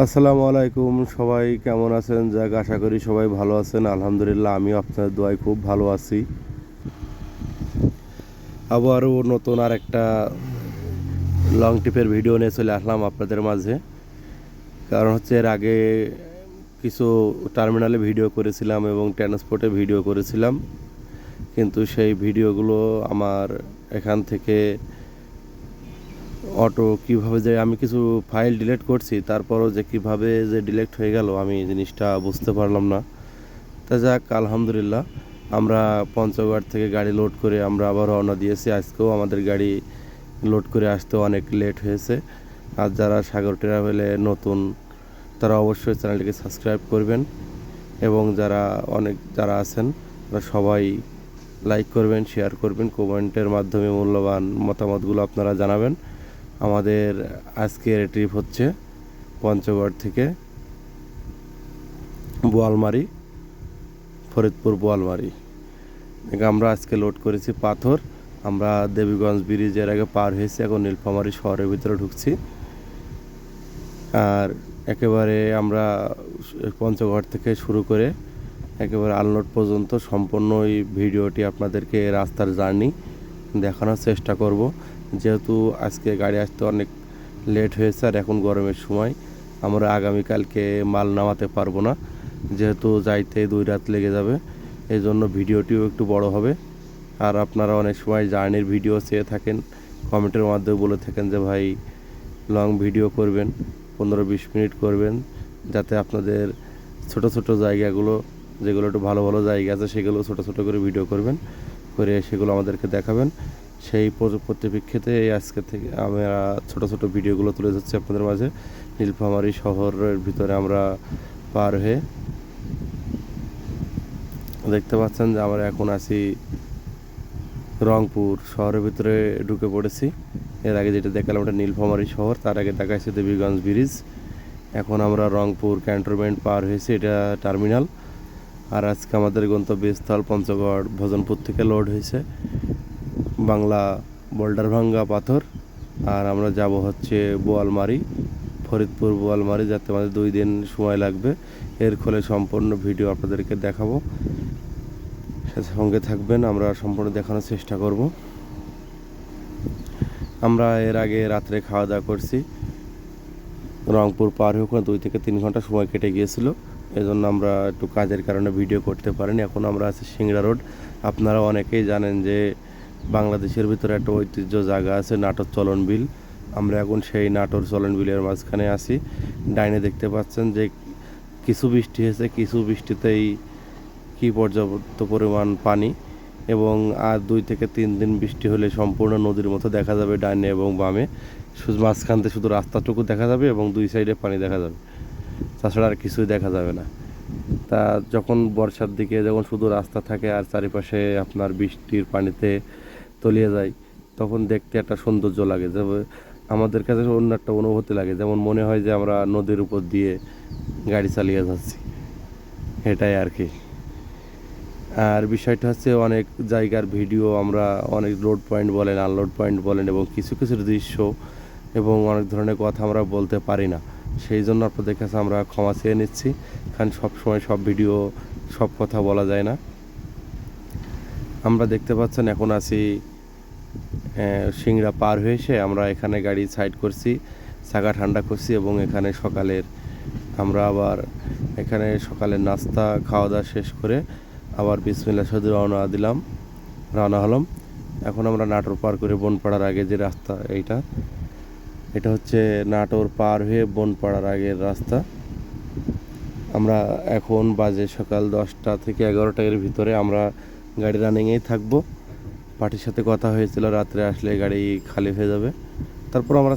আসসালামু আলাইকুম, সবাই কেমন আছেন? যাক, আশা করি সবাই ভালো আছেন। আলহামদুলিল্লাহ, আমিও আপনাদের দোয়ায় খুব ভালো আছি। আবারও নতুন আর একটা লং ট্রিপের ভিডিও নিয়ে চলে আসলাম আপনাদের মাঝে। কারণ হচ্ছে এর আগে কিছু টার্মিনালে ভিডিও করেছিলাম এবং ট্রান্সপোর্টে ভিডিও করেছিলাম, কিন্তু সেই ভিডিওগুলো আমার এখান থেকে অটো কীভাবে যে আমি কিছু ফাইল ডিলিট করছি, তারপরও যে কীভাবে যে ডিলিট হয়ে গেল আমি জিনিসটা বুঝতে পারলাম না। তা যাক, আলহামদুলিল্লাহ, আমরা পঞ্চগড় থেকে গাড়ি লোড করে আমরা আবার রওনা দিয়েছি। আজকেও আমাদের গাড়ি লোড করে আসতে অনেক লেট হয়েছে। আর যারা সাগর ট্রাভেলে নতুন তারা অবশ্যই চ্যানেলটিকে সাবস্ক্রাইব করবেন, এবং যারা আছেন তারা সবাই লাইক করবেন, শেয়ার করবেন, কমেন্টের মাধ্যমে মূল্যবান মতামতগুলো আপনারা জানাবেন। আমাদের আজকের ট্রিপ হচ্ছে পঞ্চগড় থেকে বোয়ালমারি, ফরিদপুর বোয়ালমারি। আমরা আজকে লোড করেছি পাথর। আমরা দেবীগঞ্জ ব্রিজের আগে পার হয়েছি, এখন নীলফামারী শহরের ভিতরে ঢুকছি। আর একেবারে আমরা পঞ্চগড় থেকে শুরু করে একেবারে আলনোট পর্যন্ত সম্পূর্ণ এই ভিডিওটি আপনাদেরকে রাস্তার জার্নি দেখানোর চেষ্টা করব। যেহেতু আজকে গাড়ি আসতে অনেক লেট হয়েছে আর এখন গরমের সময়, আমরা আগামীকালকে মাল নামাতে পারবো না, যেহেতু যাইতে 2 রাত লেগে যাবে। এই জন্য ভিডিওটিও একটু বড় হবে। আর আপনারা অনেক সময় জার্নির ভিডিও চেয়ে থাকেন, কমেন্টের মাধ্যমে বলে থাকেন যে ভাই লং ভিডিও করবেন, 15-20 মিনিট করবেন, যাতে আপনাদের ছোট ছোট জায়গাগুলো, যেগুলো একটু ভালো ভালো জায়গা আছে, সেগুলো ছোট ছোট করে ভিডিও করবেন, করে সেগুলো আমাদেরকে দেখাবেন। সেই পরিপ্রেক্ষিতে আজকে থেকে আমরা ছোট ছোট ভিডিওগুলো তুলে ধরছি আপনাদের মাঝে। নীলফামারী শহরের ভিতরে আমরা পার হয়ে দেখতে পাচ্ছেন যে আমরা এখন আছি রংপুর শহরের ভিতরে ঢুকে পড়েছি। এর আগে যেটা দেখালাম ওটা নীলফামারী শহর, তার আগে দেখাচ্ছে দেবীগঞ্জ ব্রিজ। এখন আমরা রংপুর ক্যান্টনমেন্ট পার হয়েছি, এটা টার্মিনাল। আর আজকে আমাদের গন্তব্যস্থল পঞ্চগড় ভোজনপুর থেকে লোড হয়েছে বাংলা বোল্ডার ভাঙ্গা পাথর। আর আমরা যাব হচ্ছে বোয়ালমারি, ফরিদপুর বোয়ালমারি, যাতে আমাদের 2 দিন সময় লাগবে। এর ফলে সম্পূর্ণ ভিডিও আপনাদেরকে দেখাবো, সঙ্গে থাকবেন, আমরা সম্পূর্ণ দেখানোর চেষ্টা করব। আমরা এর আগে রাত্রে খাওয়া দাওয়া করছি। রংপুর পার হয়ে ওখানে 2 থেকে 3 ঘন্টা সময় কেটে গিয়েছিল, এজন্য আমরা একটু কাজের কারণে ভিডিও করতে পারিনি। এখন আমরা আছি সিংড়া রোড। আপনারা অনেকেই জানেন যে বাংলাদেশের ভিতরে একটা ঐতিহ্য জায়গা আছে নাটোর চলন বিল। আমরা এখন সেই নাটোর চলন বিলের মাঝখানে আছি। ডাইনে দেখতে পাচ্ছেন যে কিছু বৃষ্টি হয়েছে, কিছু বৃষ্টিতেই কি পর্যাপ্ত পরিমাণ পানি, এবং আর 2 থেকে 3 দিন বৃষ্টি হলে সম্পূর্ণ নদীর মতো দেখা যাবে ডাইনে এবং বামে। শুধু মাঝখানতে শুধু রাস্তাটুকু দেখা যাবে এবং 2 সাইডে পানি দেখা যাবে, তাছাড়া আর কিছুই দেখা যাবে না। তা যখন বর্ষার দিকে যখন শুধু রাস্তা থাকে আর চারিপাশে আপনার বৃষ্টির পানিতে তলিয়ে যায়, তখন দেখতে একটা সৌন্দর্য লাগে। তবে আমাদের কাছে অন্য একটা অনুভূতি লাগে, যেমন মনে হয় যে আমরা নদীর উপর দিয়ে গাড়ি চালিয়ে যাচ্ছি, এটাই আর কি। আর বিষয়টা হচ্ছে অনেক জায়গার ভিডিও আমরা অনেক লোড পয়েন্ট বলেন, আনলোড পয়েন্ট বলেন, এবং কিছু কিছু দৃশ্য এবং অনেক ধরনের কথা আমরা বলতে পারি না। সেই জন্য আপনাদের কাছে আমরা ক্ষমা চেয়ে নিচ্ছি, কারণ সবসময় সব ভিডিও সব কথা বলা যায় না। আমরা দেখতে পাচ্ছেন এখন আছি সিংড়া পার হয়ে এসে আমরা এখানে গাড়ি সাইড করছি, চাকা ঠান্ডা করছি, এবং এখানে আমরা আবার এখানে সকালের নাস্তা খাওয়া দাওয়া শেষ করে আবার বিসমিল্লাহ সাথে রওনা হলাম। এখন আমরা নাটোর পার করে বনপাড়ার আগে যে রাস্তা, এটা হচ্ছে নাটোর পার হয়ে বনপাড়ার আগের রাস্তা। আমরা এখন বাজে সকাল 10টা থেকে 11টা এর ভিতরে আমরা গাড়ি রানিংয়েই থাকবো। পার্টির সাথে কথা হয়েছিল রাত্রে আসলে গাড়ি খালি হয়ে যাবে। তারপর আমরা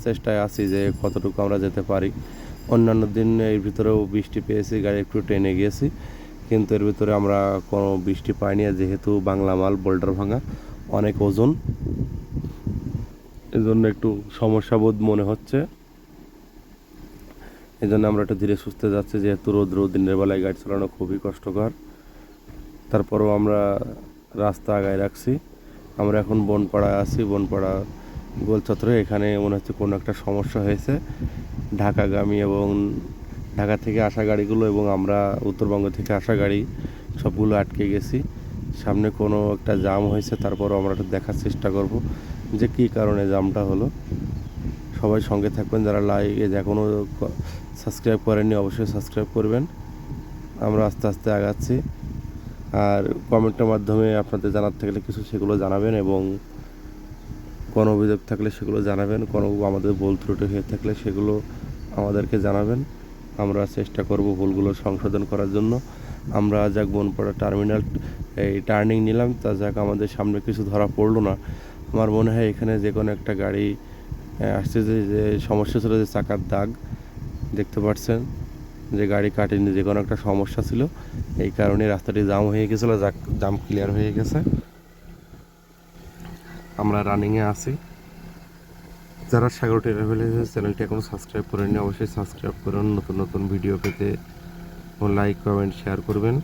চেষ্টায় আছি যে কতটুকু আমরা যেতে পারি। অন্যান্য দিন এর ভিতরেও বৃষ্টি পেয়েছি, গাড়ি একটু টেনে গিয়েছি, কিন্তু এর ভিতরে আমরা কোনো বৃষ্টি পাইনি। যেহেতু বাংলা মাল বোল্ডার ভাঙা, অনেক ওজন, এজন্য একটু সমস্যা বোধ মনে হচ্ছে। এই জন্য আমরা একটু ধীরে সুস্থে যাচ্ছি, যেহেতু রোদ দিনের বেলায় গাড়ি চালানো খুবই কষ্টকর। তারপরেও আমরা রাস্তা আগায় রাখছি। আমরা এখন বনপাড়ায় আছি, বনপাড়া গোল চত্বরে। এখানে মনে হচ্ছে কোনো একটা সমস্যা হয়েছে, ঢাকাগামী এবং ঢাকা থেকে আসা গাড়িগুলো এবং আমরা উত্তরবঙ্গ থেকে আসা গাড়ি সবগুলো আটকে গেছি। সামনে কোনো একটা জাম হয়েছে, তারপরও আমরা একটু দেখার চেষ্টা করব যে কী কারণে জামটা হলো। সবাই সঙ্গে থাকবেন, যারা এখনও সাবস্ক্রাইব করেননি অবশ্যই সাবস্ক্রাইব করবেন। আমরা আস্তে আস্তে আগাচ্ছি, আর কমেন্টের মাধ্যমে আপনাদের জানার থাকলে কিছু সেগুলো জানাবেন, এবং কোনো অভিযোগ থাকলে সেগুলো জানাবেন, কোনো আমাদের ভুল ত্রুটি হয়ে থাকলে সেগুলো আমাদেরকে জানাবেন। আমরা চেষ্টা করব ভুলগুলো সংশোধন করার জন্য। আমরা যাক বনপাড়া টার্মিনাল এই টার্নিং নিলাম, তা যাক আমাদের সামনে কিছু ধরা পড়লো না। আমার মনে হয় এখানে যে কোনো একটা গাড়ি আসছে, যে সমস্যা ছিল, যে চাকার দাগ দেখতে পাচ্ছেন, যে গাড়ি কাটেনি, যে কোনো একটা সমস্যা ছিল, এই কারণে রাস্তাটি জাম হয়ে গেছিলো। যাক, জাম ক্লিয়ার হয়ে গেছে, আমরা রানিংয়ে আছি। যারা সাগর ট্রাভেলের চ্যানেলটি এখনও সাবস্ক্রাইব করেননি অবশ্যই সাবস্ক্রাইব করুন। নতুন নতুন ভিডিও পেতে লাইক কমেন্ট শেয়ার করবেন।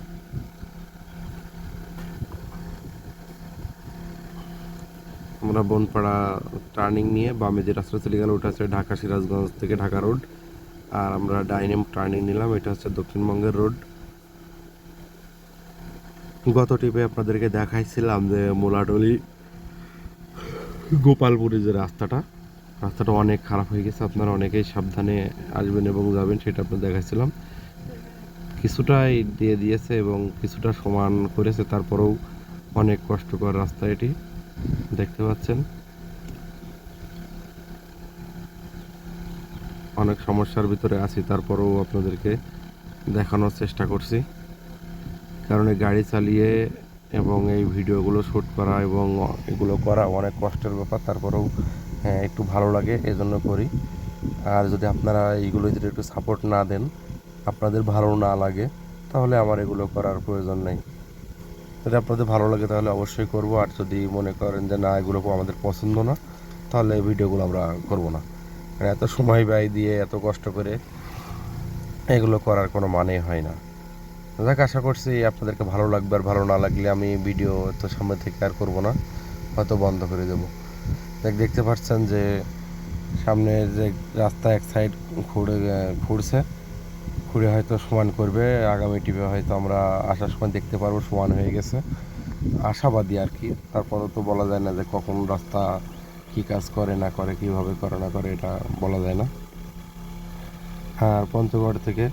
আমরা বনপাড়া টার্নিং নিয়ে বামে যে রাস্তা চলে গেল ওটা হচ্ছে ঢাকা সিরাজগঞ্জ থেকে ঢাকা রোড, আর আমরা ডাইনে টার্নিং নিলাম, এটা হচ্ছে দক্ষিণবঙ্গের রোড। গত টিপে আপনাদেরকে দেখাইছিলাম যে মোলাডলি গোপালপুরে যে রাস্তাটা অনেক খারাপ হয়ে গেছে, আপনারা অনেকেই সাবধানে আসবেন এবং যাবেন, সেটা আপনাদের দেখাইছিলাম। কিছুটাই দিয়ে দিয়েছে এবং কিছুটা সমান করেছে, তারপরেও অনেক কষ্টকর রাস্তা এটি দেখতে পাচ্ছেন। অনেক সমস্যার ভিতরে আছি, তারপরেও আপনাদেরকে দেখানোর চেষ্টা করছি, কারণ এই গাড়ি চালিয়ে এবং এই ভিডিওগুলো শ্যুট করা এবং এগুলো করা অনেক কষ্টের ব্যাপার। তারপরেও একটু ভালো লাগে, এজন্য করি। আর যদি আপনারা এইগুলো যদি একটু সাপোর্ট না দেন, আপনাদের ভালো না লাগে, তাহলে আমার এগুলো করার প্রয়োজন নেই। যদি আপনাদের ভালো লাগে তাহলে অবশ্যই করব, আর যদি মনে করেন যে না এগুলো আমাদের পছন্দ না, তাহলে এই ভিডিওগুলো আমরা করব না। এত সময় ব্যয় দিয়ে এত কষ্ট করে এগুলো করার কোনো মানে হয় না। যাক, আশা করছি আপনাদেরকে ভালো লাগবে, আর ভালো না লাগলে আমি ভিডিও তো সামনে থেকে আর করব না, হয়তো বন্ধ করে দেবো। দেখতে পাচ্ছেন যে সামনে যে রাস্তা এক সাইড খুঁড়ছে, খুঁড়ে হয়তো সমান করবে। আগামী টিপে হয়তো আমরা আসার সময় দেখতে পারবো সমান হয়ে গেছে, আশাবাদী আর কি। তারপরেও তো বলা যায় না যে কখন রাস্তা কী কাজ করে না করে, কীভাবে করে না করে, এটা বলা যায় না। আর পঞ্চগড় থেকে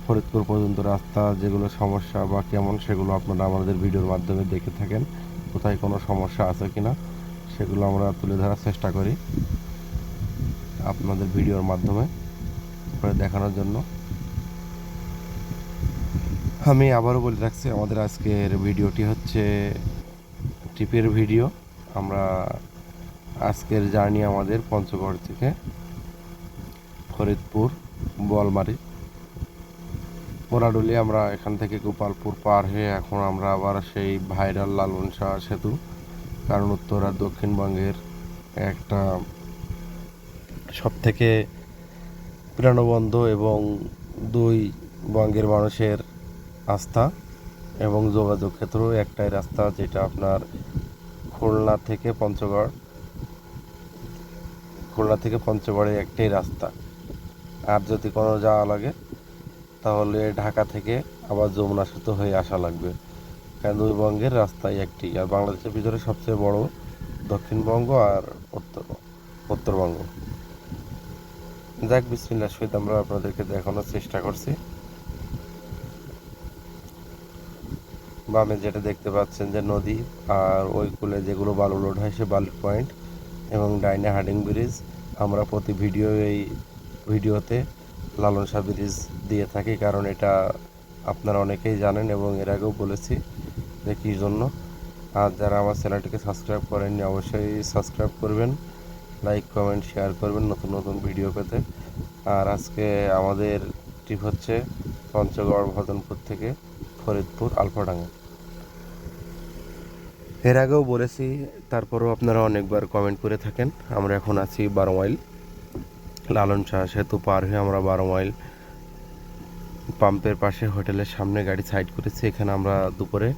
ফরিদপুর পর্যন্ত রাস্তা যেগুলো সমস্যা বা কেমন, সেগুলো আপনারা আমাদের ভিডিওর মাধ্যমে দেখে থাকেন। কোথায় কোনো সমস্যা আছে কি না সেগুলো আমরা তুলে ধরার চেষ্টা করি আপনাদের ভিডিওর মাধ্যমে দেখানোর জন্য। আমি আবারও বলে রাখছি, আমাদের আজকের ভিডিওটি হচ্ছে ট্রিপের ভিডিও। আমরা আজকের জার্নি আমাদের পঞ্চগড় থেকে ফরিদপুর, বোয়ালমারি, মোরাডুলি। আমরা এখান থেকে গোপালপুর পার হয়ে এখন আমরা আবার সেই ভাইরাল লালন শাহ সেতু, কারণ উত্তর আর দক্ষিণবঙ্গের একটা সবথেকে প্রাণবন্ত এবং দুই বঙ্গের মানুষের আস্থা এবং যোগাযোগ ক্ষেত্র একটাই রাস্তা, যেটা আপনার খুলনা থেকে পঞ্চগড়ে একটাই রাস্তা। আর যদি কোনো যাওয়া লাগে তাহলে ঢাকা থেকে আবার যমুনা সেতু হয়ে আসা লাগবে, কারণ দুই বঙ্গের রাস্তাই একটি। আর বাংলাদেশের ভিতরে সবচেয়ে বড় দক্ষিণবঙ্গ আর উত্তরবঙ্গ। যাক, বিসমিল্লাহ সহিত আমরা আপনাদেরকে দেখানোর চেষ্টা করছি। বামে যেটা দেখতে পাচ্ছেন যে নদী, আর ওই কূলে যেগুলো বালু লোড হয় সে বালুর পয়েন্ট, এবং ডাইনে হার্ডিং ব্রিজ। আমরা প্রতি এই ভিডিওতে লালন শাহ ব্রিজ দিয়ে থাকি, কারণ এটা আপনারা অনেকেই জানেন এবং এর আগেও বলেছি যে কী জন্য। আর যারা আমার চ্যানেলটিকে সাবস্ক্রাইব করেননি অবশ্যই সাবস্ক্রাইব করবেন, লাইক কমেন্ট শেয়ার করবেন নতুন নতুন ভিডিও পেতে। আর আজকে আমাদের ট্রিপ হচ্ছে পঞ্চগড় ভজনপুর থেকে ফরিদপুর আলফাডাঙ্গা। এর আগেও বলেছি, তারপরেও আপনারা অনেকবার কমেন্ট করে থাকেন। আমরা এখন আছি 12 মাইল, লালন শাহ সেতু পার হয়ে আমরা 12 মাইল পাম্পের পাশে হোটেলের সামনে গাড়ি সাইড করেছি। এখানে আমরা দুপুরে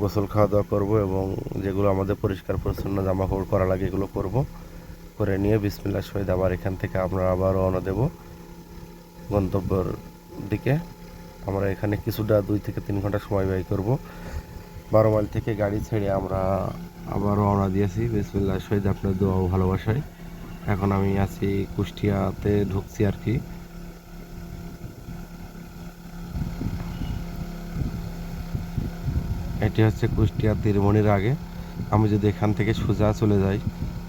গোসল খাওয়া দাওয়া করবো এবং যেগুলো আমাদের পরিষ্কার পরিচ্ছন্ন জামা কাপড় করা লাগে এগুলো করব। করে নিয়ে বিসমিল্লাহর সহিত আবার এখান থেকে আমরা আবার রওনা দেব গন্তব্যের দিকে। আমরা এখানে কিছুটা 2 থেকে 3 ঘন্টা সময় ব্যয় করব। 12 মাইল থেকে গাড়ি ছেড়ে আমরা আবার রওনা দিয়েছি বিসমিল্লাহর সহিত আপনার দোয়া ও ভালোবাসায়। এখন আমি আছি কুষ্টিয়াতে ঢুকছি আর কি। এটি হচ্ছে কুষ্টিয়া তীরমণির আগে। আমি যদি এখান থেকে সোজা চলে যাই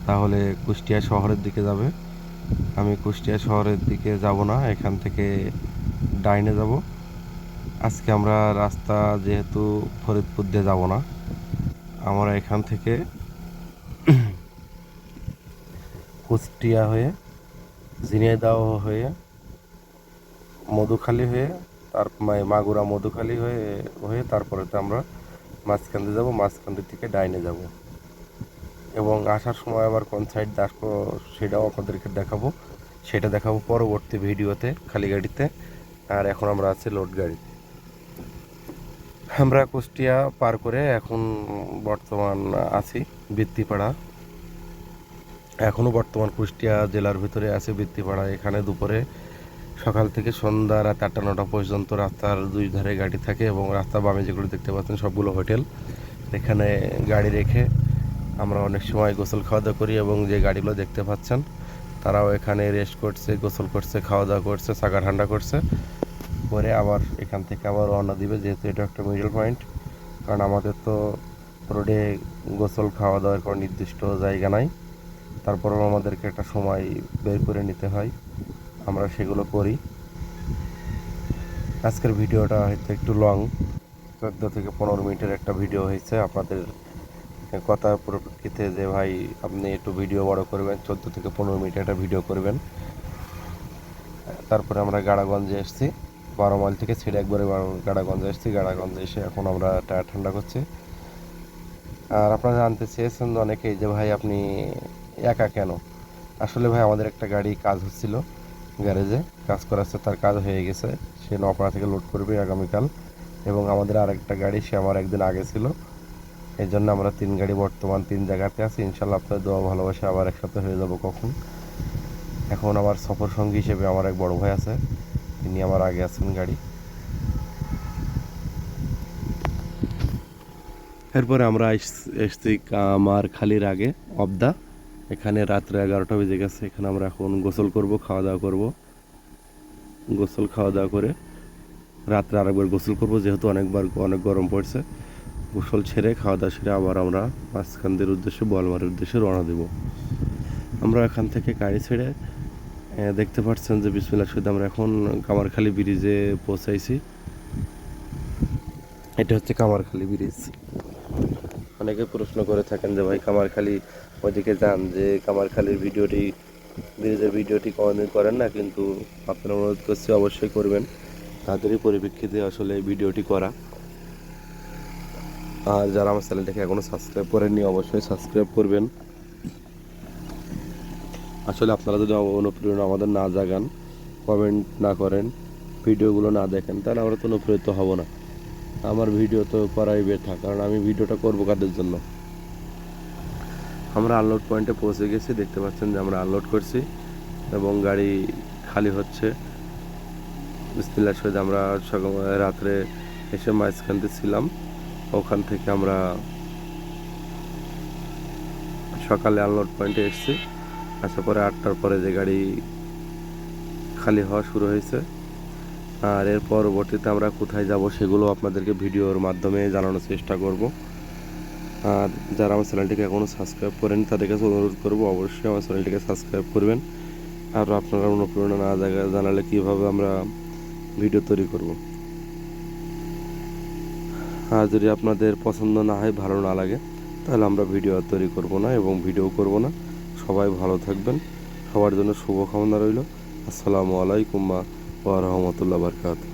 তাহলে কুষ্টিয়া শহরের দিকে যাবে। আমি কুষ্টিয়া শহরের দিকে যাব না, এখান থেকে ডাইনে যাব। আজকে আমরা রাস্তা যেহেতু ফরিদপুর দিয়ে যাব না, আমরা এখান থেকে কুষ্টিয়া হয়ে ঝিনাইদহ হয়ে মধুখালী হয়ে মাগুরা মধুখালী হয়ে হয়ে তারপরে তো আমরা মাঝখান যাব, মাঝখান থেকে ডাইনে যাব এবং আসার সময় আবার কোন সাইড আসবো সেটাও আপনাদেরকে দেখাবো। সেটা দেখাবো পরবর্তী ভিডিওতে খালি গাড়িতে। আর এখন আমরা আছি লোড গাড়িতে। আমরা কুষ্টিয়া পার করে এখন বর্তমান আছি বৃত্তিপাড়া। এখনও বর্তমান কুষ্টিয়া জেলার ভিতরে আছে বৃত্তিপাড়া। এখানে দুপুরে সকাল থেকে সন্ধ্যা রাত 8টা-9টা পর্যন্ত রাস্তার দুই ধারে গাড়ি থাকে এবং রাস্তার বামে যেগুলো দেখতে পাচ্ছেন সবগুলো হোটেল। এখানে গাড়ি রেখে আমরা অনেক সময় গোসল খাওয়া দাওয়া করি এবং যে গাড়িগুলো দেখতে পাচ্ছেন তারাও এখানে রেস্ট করছে, গোসল করছে, খাওয়া দাওয়া করছে, চাকা ঠান্ডা করছে, করে আবার এখান থেকে আবার রওনা দিবে, যেহেতু এটা একটা মিডল পয়েন্ট। কারণ আমাদের তো রোডে গোসল খাওয়া দাওয়ার কোনো নির্দিষ্ট জায়গা নাই, তারপরেও আমাদেরকে একটা সময় বের করে নিতে হয়, আমরা সেগুলো করি। আজকের ভিডিওটা হয়তো একটু লং, 14 থেকে 15 মিনিটের একটা ভিডিও হয়েছে। আপনাদের কথার পরিপ্রেক্ষিতে যে ভাই আপনি একটু ভিডিও বড় করবেন, 14 থেকে 15 মিনিট একটা ভিডিও করবেন। তারপরে আমরা গাড়াগঞ্জে এসেছি, 12 মাইল থেকে ছেড়ে একবারে গাড়াগঞ্জে এসেছি। গাড়াগঞ্জে এসে এখন আমরা টায়ার ঠান্ডা করছি। আর আপনারা জানতে চেয়েছেন অনেকেই যে ভাই আপনি একা কেন। আসলে ভাই আমাদের একটা গাড়ি কাজ হচ্ছিল গ্যারেজে, কাজ করাচ্ছে, তার কাজ হয়ে গেছে, সে নপাড়া থেকে লোড করবে আগামীকাল। এবং আমাদের আরেকটা গাড়ি সে আমার একদিন আগে ছিল, এই জন্য আমরা 3 গাড়ি বর্তমান 3 জায়গাতে আছি। ইনশাল্লাহ আপনার দোয়া ভালোবাসা আবার একসাথে হয়ে যাব কখন। এখন আমার সফর সঙ্গী হিসেবে আমার এক বড় ভাই আছে, তিনি আমার আগে আছেন গাড়ি। এরপরে আমরা এসছি কামারখালীর আগে অবদা। এখানে রাত্রে 11টা বেজে গেছে। এখানে আমরা এখন গোসল করব, খাওয়া দাওয়া করব। গোসল খাওয়া দাওয়া করে রাত্রে আরেকবার গোসল করব, যেহেতু অনেক গরম পড়ছে। গোসল ছেড়ে খাওয়া দাওয়া সেরে আবার আমরা মাঝখানদের উদ্দেশ্যে বলমারের উদ্দেশ্যে রওনা দেব। আমরা এখান থেকে গাড়ি ছেড়ে দেখতে পাচ্ছেন যে বিসমিল্লাহর সহিত আমরা এখন কামারখালী ব্রিজে পৌঁছাইছি। এটা হচ্ছে কামারখালী ব্রিজ। অনেকে প্রশ্ন করে থাকেন যে ভাই কামারখালী ওইদিকে যান, যে কামারখালীর ব্রিজের ভিডিওটি কোনোদিন করেন না, কিন্তু আপনারা অনুরোধ করছি অবশ্যই করবেন। তাদেরই পরিপ্রেক্ষিতে আসলে এই ভিডিওটি করা। আর যারা আমার চ্যানেলটাকে এখনও সাবস্ক্রাইব করেননি অবশ্যই সাবস্ক্রাইব করবেন। আসলে আপনারা যদি অনুপ্রেরণা আমাদের না জাগান, কমেন্ট না করেন, ভিডিওগুলো না দেখেন, তাহলে আমরা তো অনুপ্রেরিত হব না। আমার ভিডিও তো করাই বেঠা, কারণ আমি ভিডিওটা করবো কাদের জন্য। আমরা আনলোড পয়েন্টে পৌঁছে গেছি, দেখতে পাচ্ছেন যে আমরা আনলোড করছি এবং গাড়ি খালি হচ্ছে। বিসমিল্লাহর সহিত আমরা রাত্রে এসে মাঝখানতে ছিলাম, ওখান থেকে আমরা সকালে আনলোড পয়েন্টে এসেছি। আসার পরে 8টার পরে যে গাড়ি খালি হওয়া শুরু হয়েছে। আর এর পরবর্তীতে আমরা কোথায় যাব সেগুলো আপনাদেরকে ভিডিওর মাধ্যমে জানানোর চেষ্টা করব। আর যারা আমার চ্যানেলটিকে এখনও সাবস্ক্রাইব করেন তাদের কাছে অনুরোধ করব অবশ্যই আমার চ্যানেলটিকে সাবস্ক্রাইব করবেন। আর আপনারা অনুপ্রেরণা না জানালে কীভাবে আমরা ভিডিও তৈরি করব। আর যদি আপনাদের পছন্দ না হয়, ভালো না লাগে, তাহলে আমরা ভিডিও তৈরি করব না এবং ভিডিও করব না। সবাই ভালো থাকবেন, সবার জন্য শুভকামনা রইল। আসসালামু আলাইকুম ওয়া রাহমাতুল্লাহি ওয়া বারাকাতুহু।